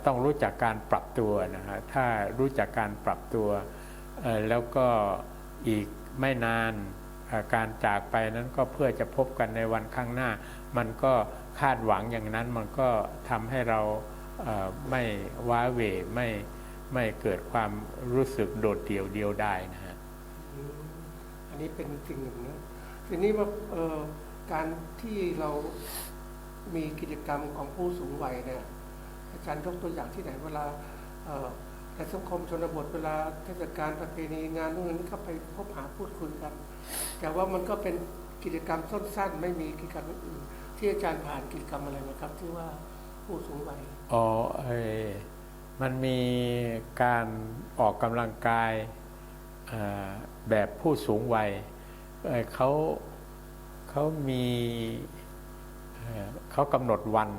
ต้องรู้จักการปรับตัวนะฮะถ้ารู้จักการปรับตัวแล้วก็อีกไม่นานการจากไปนั้นก็เพื่อจะพบกันในวันข้างหน้ามันก็คาดหวังอย่างนั้นมันก็ทำให้เราไม่ว้าเหวไม่เกิดความรู้สึกโดดเดี่ยวเดียวดายนะฮะอันนี้เป็นสิ่งหนึ่งนะทีนี้ว่าการที่เรามีกิจกรรมของผู้สูงวัยเนี่ยอาจารย์ยกตัวอย่างที่ไหนเวลาในสังคมชนบทเวลาเทศกาลประเพณีงานนู่นนี่ก็ไปพบหาพูดคุยกันแต่ว่ามันก็เป็นกิจกรรมสั้นๆไม่มีกิจกรรมอื่นที่อาจารย์ผ่านกิจกรรมอะไรนะครับที่ว่าผู้สูงวัยมันมีการออกกำลังกายแบบผู้สูงวัยเขามีเขากำหนดวัน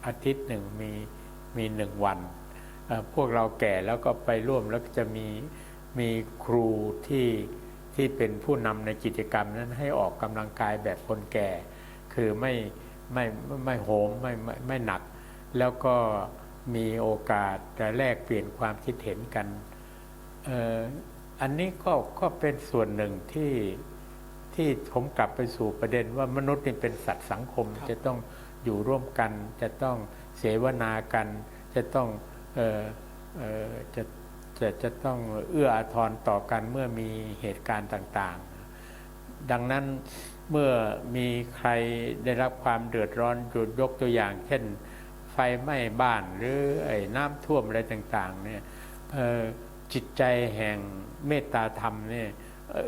อาทิตย์หนึ่งมีหนึ่งวันพวกเราแก่แล้วก็ไปร่วมแล้วจะมีครูที่เป็นผู้นำในกิจกรรมนั้นให้ออกกำลังกายแบบคนแก่คือไม่โหมไม่หนักแล้วก็มีโอกาสจะแลกเปลี่ยนความคิดเห็นกันอันนี้ก็เป็นส่วนหนึ่งที่ผมกลับไปสู่ประเด็นว่ามนุษย์นี่เป็นสัตว์สังคมจะต้องอยู่ร่วมกันจะต้องเสวนากันจะต้องจะต้องเอื้ออาทรต่อกันเมื่อมีเหตุการณ์ต่างๆดังนั้นเมื่อมีใครได้รับความเดือดร้อนยกตัวอย่างเช่นไฟไหม้บ้านหรือน้ำท่วมอะไรต่างๆเนี่ยจิตใจแห่งเมตตาธรรมเนี่ย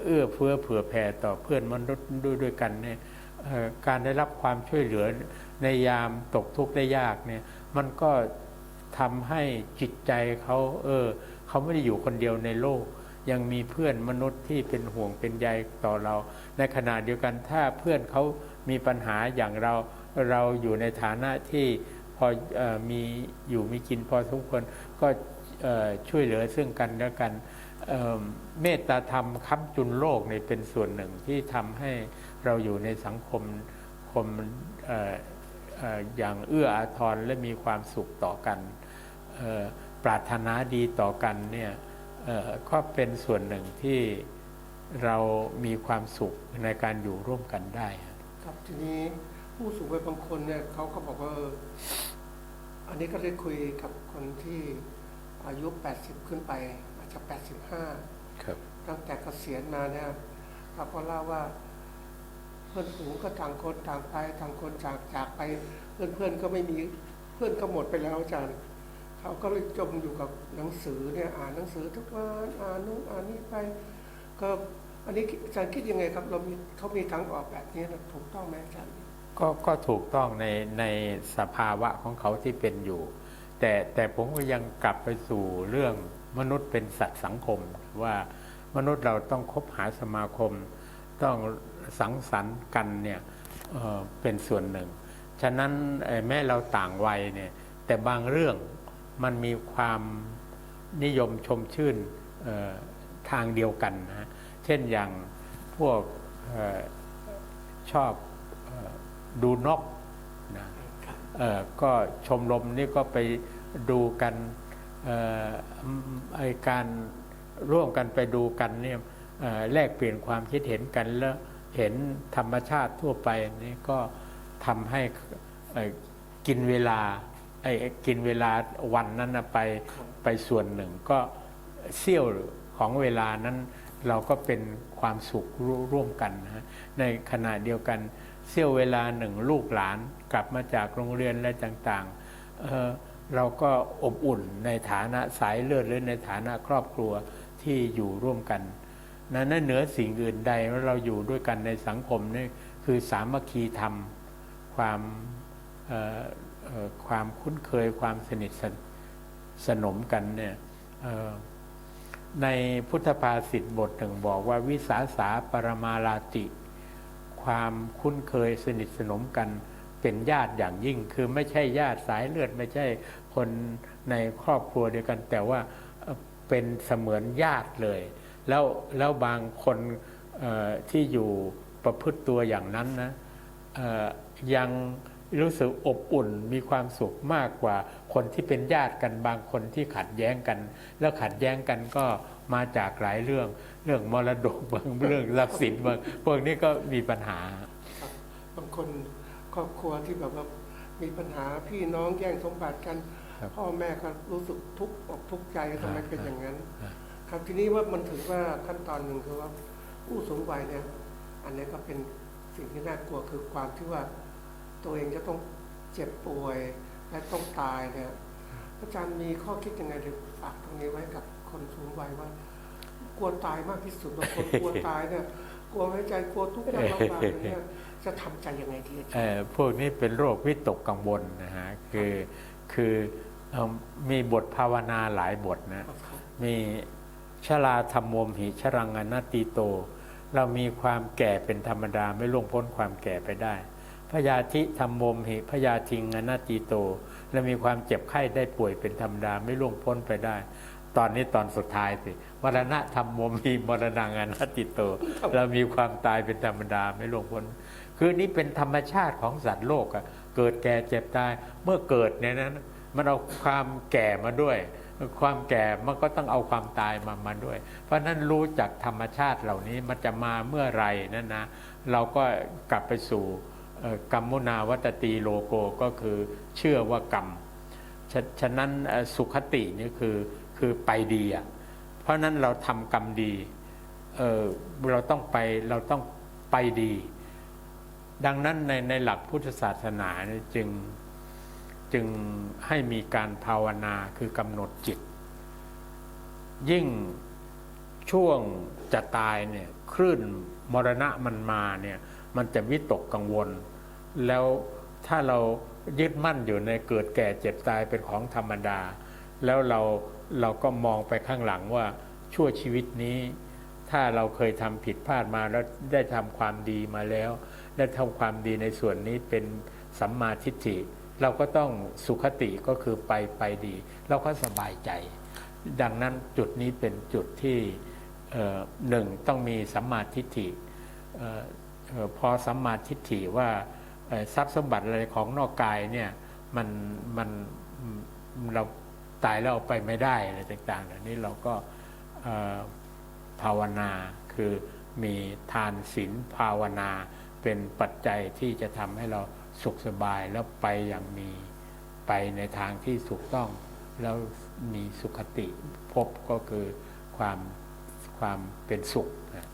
เอื้อเฟื้อเผื่อแผ่ต่อเพื่อนมนุษย์ด้วยกันเนี่ยการได้รับความช่วยเหลือในยามตกทุกข์ได้ยากเนี่ยมันก็ทำให้จิตใจเขาไม่ได้อยู่คนเดียวในโลกยังมีเพื่อนมนุษย์ที่เป็นห่วงเป็นใยต่อเราในขณะเดียวกันถ้าเพื่อนเขามีปัญหาอย่างเราอยู่ในฐานะที่พอมีกินพอสมควรก็ช่วยเหลือซึ่งกันและกันเมตตาธรรมค้ำจุนโลกนี่เป็นส่วนหนึ่งที่ทำให้เราอยู่ในสังคมอย่างเอื้ออาทรและมีความสุขต่อกันปรารถนาดีต่อกันเนี่ยก็เป็นส่วนหนึ่งที่เรามีความสุขในการอยู่ร่วมกันได้ครับทีนี้ผู้สูงวัยบางคนเนี่ยเขาก็บอกว่าอันนี้ก็ได้คุยกับคนที่อายุ80ขึ้นไปอาจจะ85ครับตั้งแต่เกษียณมาเนี่ยเขาก็เล่าว่าเพื่อนฝูงก็ต่างคนต่างไปต่างคนจากไปเพื่อนก็ไม่มีเพื่อนก็หมดไปแล้วอาจารย์เขาก็เลยจมอยู่กับหนังสือเนี่ยอ่านหนังสือทุกวันอ่านนู่นอ่านนี่ไปก็อันนี้อาจารย์คิดยังไงครับเขามีทางออกแบบนี้นะถูกต้องไหมอาจารย์ก็ถูกต้องในสภาวะของเขาที่เป็นอยู่แต่ผมก็ยังกลับไปสู่เรื่องมนุษย์เป็นสัตว์สังคมว่ามนุษย์เราต้องคบหาสมาคมต้องสังสรรค์กันเนี่ยเป็นส่วนหนึ่งฉะนั้นแม้เราต่างวัยเนี่ยแต่บางเรื่องมันมีความนิยมชมชื่นทางเดียวกันนะเช่นอย่างพวกชอบดูนกนะก็ชมรมนี่ก็ไปดูกันการร่วมกันไปดูกันเนี่ยแลกเปลี่ยนความคิดเห็นกันแล้วเห็นธรรมชาติทั่วไปนี่ก็ทำให้กินเวลาวันนั้นไปส่วนหนึ่งก็เสี้ยวของเวลานั้นเราก็เป็นความสุขร่วมกันนะในขณะเดียวกันเสี้ยวเวลาหนึ่งลูกหลานกลับมาจากโรงเรียนและต่างๆเราก็อบอุ่นในฐานะสายเลือดหรือในฐานะครอบครัวที่อยู่ร่วมกันนั้นเหนือสิ่งอื่นใดว่าเราอยู่ด้วยกันในสังคมนี่คือสามัคคีธรรมความคุ้นเคยความสนิทสนมกันเนี่ยในพุทธภาษิตบทหนึ่งบอกว่าวิสาสาปรมาราติความคุ้นเคยสนิทสนมกันเป็นญาติอย่างยิ่งคือไม่ใช่ญาติสายเลือดไม่ใช่คนในครอบครัวเดียวกันแต่ว่าเป็นเสมือนญาติเลยแล้วบางคนที่อยู่ประพฤติตัวอย่างนั้นนะ รู้สึกอบอุ่นมีความสุขมากกว่าคนที่เป็นญาติกันบางคนที่ขัดแย้งกัน แล้วขัดแย้งกันก็มาจากหลายเรื่องมรดกบางเรื่องทรัพย์สินบางพวกนี้ก็มีปัญหา ครับบางคนครอบครัวที่แบบว่ามีปัญหาพี่น้องแย่งสมบัติกัน ครับ พ่อแม่ก็รู้สึกทุกข์อกทุกข์ใจทำไมเป็นอย่างนั้น ครับ ครับทีนี้ว่ามันถือว่าขั้นตอนหนึ่งคือว่าผู้สูงวัยเนี่ยอันนี้ก็เป็นสิ่งที่น่ากลัวคือความที่ว่าตัวเองจะต้องเจ็บป่วยและต้องตายเนี่ยอาจารย์มีข้อคิดยังไงหรือฝากตรงนี้ไว้กับคนสูงวัยว่ากลัวตายมากที่สุดบางคนกลัวตายเนี่ยกลัวหายใจกลัวทุกข์ยากลำบากอย่างเนี่ยจะทำใจยังไงดีอาจารย์ พวกนี้เป็นโรควิตกกังวลนะฮะคือมีบทภาวนาหลายบทนะมีชราธรรมโมมหิชรังอนัตติโต เรามีความแก่เป็นธรรมดาไม่ล่วงพ้นความแก่ไปได้พยาธิธรรมโมมหิพยาทิงอนัตติโตเรามีความเจ็บไข้ได้ป่วยเป็นธรรมดาไม่ล่วงพ้นไปได้ ตอนนี้ตอนสุดท้ายสิมรณะธรรมโมมหิมรณังอนัตติโต เรามีความตายเป็นธรรมดาไม่ล่วงพ้นคือนี่เป็นธรรมชาติของสัตว์โลกอะเกิดแก่เจ็บตายเมื่อเกิดเนี่ยนะมันเอาความแก่มาด้วย ความแก่มันก็ต้องเอาความตายมาด้วย เพราะนั้นรู้จักธรรมชาติเหล่านี้มันจะมาเมื่อไรนั่นนะเราก็กลับไปสู่กรรมุนาวัตตีโลโกก็คือเชื่อว่ากรรมฉะนั้นสุขตินี่คือไปดีอ่ะเพราะนั้นเราทำกรรมดีเราต้องไปดี ดังนั้นในหลักพุทธศาสนาจึงให้มีการภาวนาคือกำหนดจิต ยิ่งช่วงจะตายเนี่ยคลื่นมรณะมันมาเนี่ยมันจะวิตกกังวล แล้วถ้าเรายึดมั่นอยู่ในเกิดแก่เจ็บตายเป็นของธรรมดา แล้วเราก็มองไปข้างหลังว่าชั่วชีวิตนี้ ถ้าเราเคยทำผิดพลาดมาแล้วได้ทำความดีมาแล้วได้ทำความดีในส่วนนี้เป็นสัมมาทิฏฐิเราก็ต้องสุขติก็คือไปดีเราก็สบายใจ ดังนั้นจุดนี้เป็นจุดที่หนึ่งต้องมีสัมมาทิฏฐิพอสัมมาทิฏฐิว่าทรัพย์สมบัติอะไรของนอกกายเนี่ยมันเราตายแล้วเอาไปไม่ได้อะไรต่างๆเหล่านี้เราก็ภาวนาคือมีทานศีลภาวนาเป็นปัจจัยที่จะทำให้เราสุขสบายแล้วไปอย่างมีไปในทางที่ถูกต้องแล้วมีสุขติพบก็คือความเป็นสุขนะ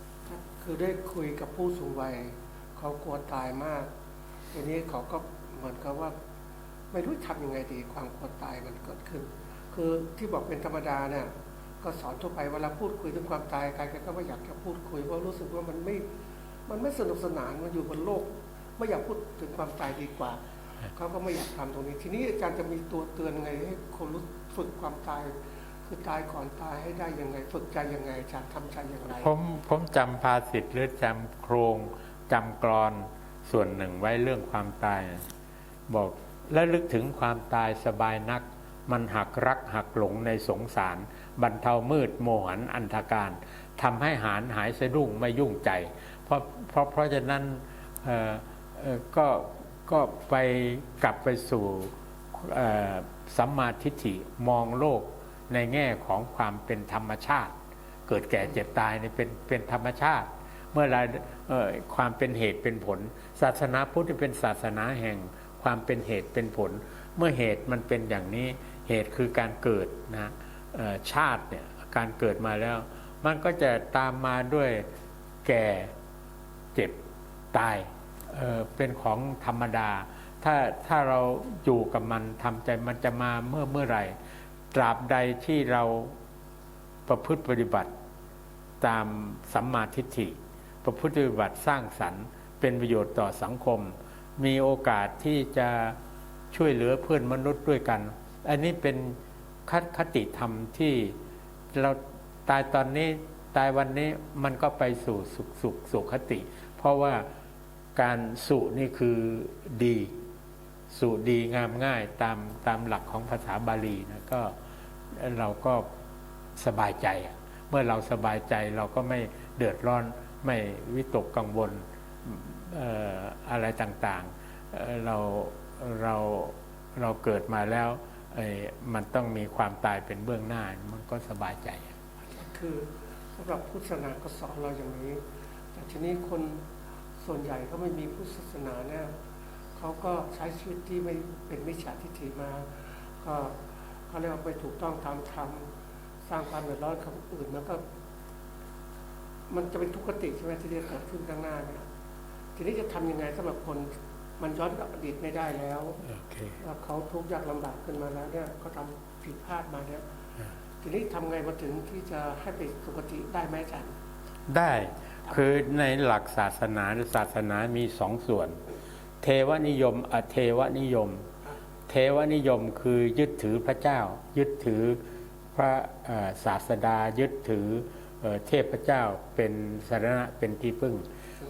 คือได้คุยกับผู้สูงวัยเขากลัวตายมากทีนี้เขาก็เหมือนกับว่าไม่รู้ทำยังไงดีความกลัวตายมันเกิดขึ้นคือที่บอกเป็นธรรมดาเนี่ยก็สอนทั่วไปเวลาพูดคุยถึงความตายใครก็ไม่อยากจะพูดคุยเพราะรู้สึกว่ามันไม่สนุกสนานมันอยู่บนโลกไม่อยากพูดถึงความตายดีกว่าเขาก็ไม่อยากทำตรงนี้ทีนี้อาจารย์จะมีตัวเตือนไงให้คนรู้ฝึกความตายคือตายก่อนตายให้ได้ยังไงฝึกใจยังไงอาจารย์ทำใจอย่างไรผมจำภาษิตหรือจำโครงจำกลอนส่วนหนึ่งไว้เรื่องความตายบอกและลึกถึงความตายสบายนักมันหักรักหักหลงในสงสารบรรเทามืดโมหันอันธการทำให้หายสะดุ้งไม่ยุ่งใจเพราะฉะนั้นก็ไปกลับไปสู่สัมมาทิฏฐิมองโลกในแง่ของความเป็นธรรมชาติเกิดแก่เจ็บตายนี่เป็นธรรมชาติเมื่อไรความเป็นเหตุเป็นผลศาสนาพุทธเป็นศาสนาแห่งความเป็นเหตุเป็นผลเมื่อเหตุมันเป็นอย่างนี้เหตุคือการเกิดนะชาติเนี่ยการเกิดมาแล้วมันก็จะตามมาด้วยแก่เจ็บตายเป็นของธรรมดาถ้าเราอยู่กับมันทำใจมันจะมาเมื่อไหร่ตราบใดที่เราประพฤติปฏิบัติตามสัมมาทิฏฐิประพฤติปฏิบัติสร้างสรรค์เป็นประโยชน์ต่อสังคมมีโอกาสที่จะช่วยเหลือเพื่อนมนุษย์ด้วยกันอันนี้เป็นคติธรรมที่เราตายตอนนี้ตายวันนี้มันก็ไปสู่สุขติเพราะว่าการสุนี่คือดีสุดีงามง่ายตามหลักของภาษาบาลีนะก็เราก็สบายใจเมื่อเราสบายใจเราก็ไม่เดือดร้อนไม่วิตกกังวลอะไรต่างๆเรา เราเราเกิดมาแล้วมันต้องมีความตายเป็นเบื้องหน้ามันก็สบายใจ คือสำหรับพุทธศาสนาก็สอนเราอย่างนี้ แต่ทีนี้คนส่วนใหญ่เขาไม่มีพุทธศาสนาเนี่ยเขาก็ใช้ชีวิตที่ไม่เป็นมิจฉาทิฏฐิมาก็เขาเรียกว่าไม่ถูกต้องตามธรรมสร้างความเดือดร้อนกับคนอื่นมันจะเป็นทุกขติใช่ไหมที่จะเกิดขึ้นข้างหน้าเนี่ยทีนี้จะทำยังไงสำหรับคนมันย้อนกลับอดีตไม่ได้แล้วแล้วเขาทุกข์ยากลำบากขึ้นมาแล้วเนี่ยเขาทำผิดพลาดมาเนี่ยทีนี้ทำไงมาถึงที่จะให้ไปสุคติได้ไหมอาจารย์ได้คือในหลักศาสนามีสองส่วน เทวนิยมอเทวนิยม เทวนิยมคือยึดถือพระเจ้ายึดถือพระศาสดายึดถือเทพเจ้าเป็นสรณะเป็นที่พึ่ง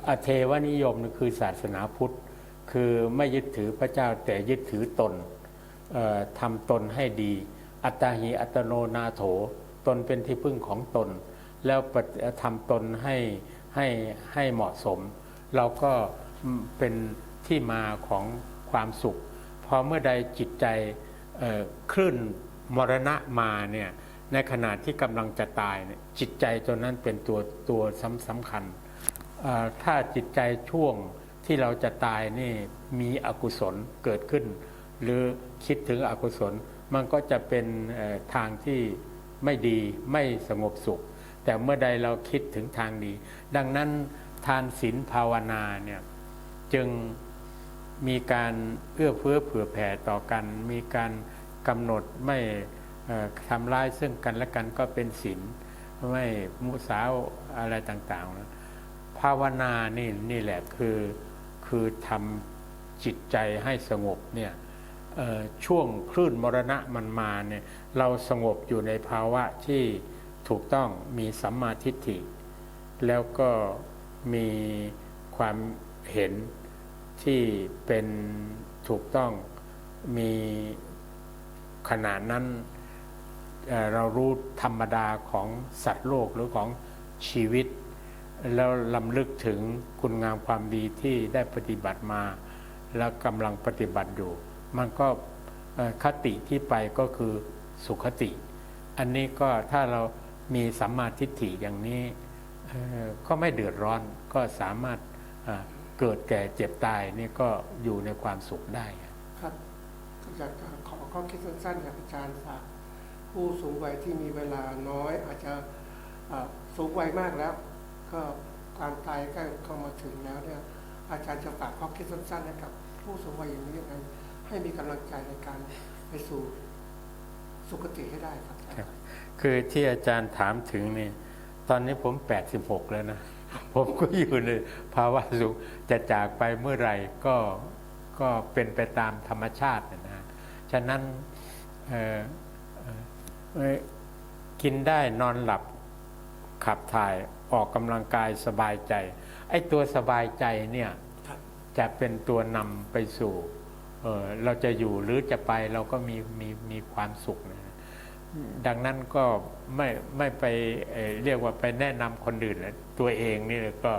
อเทวนิยมคือศาสนาพุทธคือไม่ยึดถือพระเจ้าแต่ยึดถือตนทำตนให้ดีอัตตาหิอัตโนนาโถตนเป็นที่พึ่งของตนแล้วทำตนให้เหมาะสมเราก็เป็นที่มาของความสุขพอเมื่อใดจิตใจคลื่นมรณะมาเนี่ยในขณะที่กำลังจะตายเนี่ยจิตใจตัวนั้นเป็นตัวสำคัญถ้าจิตใจช่วงที่เราจะตายนี่มีอกุศลเกิดขึ้นหรือคิดถึงอกุศลมันก็จะเป็นทางที่ไม่ดีไม่สงบสุขแต่เมื่อใดเราคิดถึงทางดีดังนั้นทานศีลภาวนาเนี่ยจึงมีการเอื้อเฟื้อเผื่อแผ่ต่อกันมีการกำหนดไม่ทำร้ายซึ่งกันและกันก็เป็นศีลไม่มุสาอะไรต่างๆนะภาวนานี่แหละคือทำจิตใจให้สงบเนี่ยช่วงคลื่นมรณะมันมาเนี่ยเราสงบอยู่ในภาวะที่ถูกต้องมีสัมมาทิฏฐิแล้วก็มีความเห็นที่เป็นถูกต้องมีขนาดนั้นเรารู้ธรรมดาของสัตว์โลกหรือของชีวิตแล้วลำลึกถึงคุณงามความดีที่ได้ปฏิบัติมาแล้วกำลังปฏิบัติอยู่มันก็คติที่ไปก็คือสุขติอันนี้ก็ถ้าเรามีสัมมาทิฏฐิอย่างนี้ก็ไม่เดือดร้อนก็สามารถเกิดแก่เจ็บตายนี่ก็อยู่ในความสุขได้ครับอยากขอข้อคิดสั้นๆจากอาจารย์ฝากผู้สูงวัยที่มีเวลาน้อยอาจจะสูงวัยมากแล้วก็ความตายใกล้เข้ามาถึงแล้วเนี่ยอาจารย์จะฝากข้อคิดสั้นๆให้กับผู้สูงวัยอย่างนี้ยังไงให้มีกำลังใจในการไปสู่สุคติให้ได้ครับคือที่อาจารย์ถามถึงนี่ตอนนี้ผม86แล้วนะผมก็อยู่ในภาวะสุขจะจากไปเมื่อไหร่ก็เป็นไปตามธรรมชาตินะฉะนั้นกินได้นอนหลับขับถ่ายออกกำลังกายสบายใจไอ้ตัวสบายใจเนี่ยจะเป็นตัวนำไปสู่เราจะอยู่หรือจะไปเราก็มีความสุขนะดังนั้นก็ไม่ไปเรียกว่าไปแนะนำคนอื่นนะตัวเองนี่ก็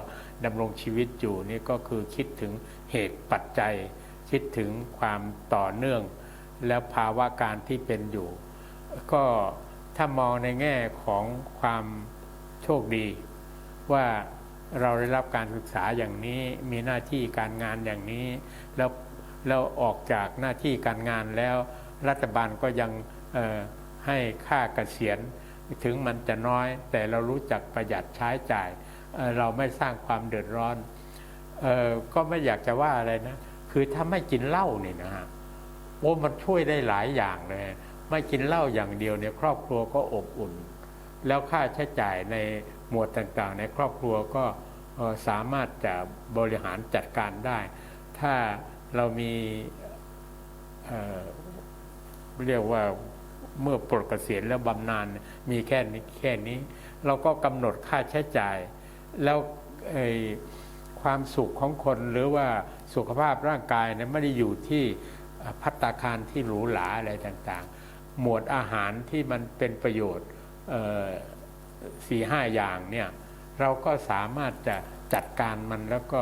ดำรงชีวิตอยู่นี่ก็คือคิดถึงเหตุปัจจัยคิดถึงความต่อเนื่องแล้วภาวะการที่เป็นอยู่ก็ถ้ามองในแง่ของความโชคดีว่าเราได้รับการศึกษาอย่างนี้มีหน้าที่การงานอย่างนี้แล้วออกจากหน้าที่การงานแล้วรัฐบาลก็ยังให้ค่าเกษียณถึงมันจะน้อยแต่เรารู้จักประหยัดใช้จ่ายเราไม่สร้างความเดือดร้อนก็ไม่อยากจะว่าอะไรนะคือถ้าไม่กินเหล้านี่นะฮะโอ้มันช่วยได้หลายอย่างเลยไม่กินเหล้าอย่างเดียวเนี่ยครอบครัวก็อบอุ่นแล้วค่าใช้จ่ายในหมวดต่างๆในครอบครัวก็สามารถจะบริหารจัดการได้ถ้าเรามีเรียกว่าเมื่อปลดเกษียณแล้วบำนาญมีแค่นี้เราก็กำหนดค่าใช้จ่ายแล้วความสุขของคนหรือว่าสุขภาพร่างกายเนี่ยไม่ได้อยู่ที่ภัตตาคารที่หรูหราอะไรต่างๆหมวดอาหารที่มันเป็นประโยชน์4-5 อย่างเนี่ยเราก็สามารถจะจัดการมันแล้วก็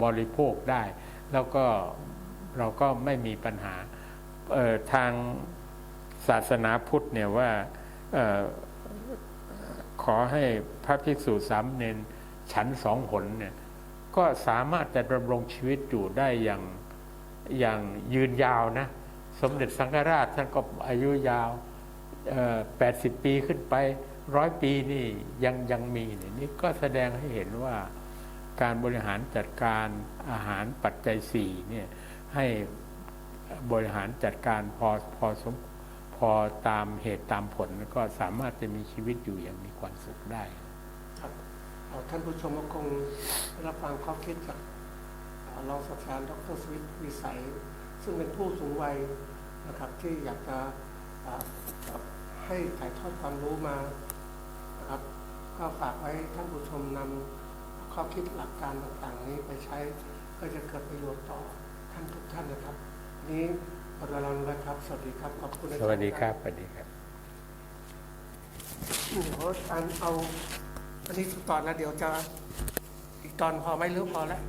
บริโภคได้แล้วก็ เราก็ไม่มีปัญหาทางศาสนาพุทธเนี่ยว่าขอให้พระภิกษุสามเณรฉัน2 หนเนี่ยก็สามารถจะดำรงชีวิตอยู่ได้อย่างยืนยาวนะสมเด็จสังฆราชท่านก็อายุยาว80 ปีขึ้นไป100 ปีนี่ยังมีนี่ก็แสดงให้เห็นว่าการบริหารจัดการอาหารปัจจัย4เนี่ยให้บริหารจัดการพอตามเหตุตามผลก็สามารถจะมีชีวิตอยู่อย่างมีความสุขได้ครับท่านผู้ชมก็คงรับฟังข้อคิดจากรองศาสตราจารย์ดร.สวิทย์วิสัยซึ่งเป็นผู้สูงวัยนะครับที่อยากจะให้ถ่ายทอดความรู้มานะครับก็ฝากไว้ท่านผู้ชมนำข้อคิดหลักการต่างๆนี้ไปใช้ก็จะเกิดประโยชน์ต่อท่านทุกท่านนะครับนี้หมดเวลาแล้วครับสวัสดีครับขอบคุณอาจารย์ สวัสดีครับสวัสดีครับ เดี๋ยวการเอาอันนี้ตอนแล้วเดี๋ยวจะอีกตอนพอไหมหรือพอแล้ว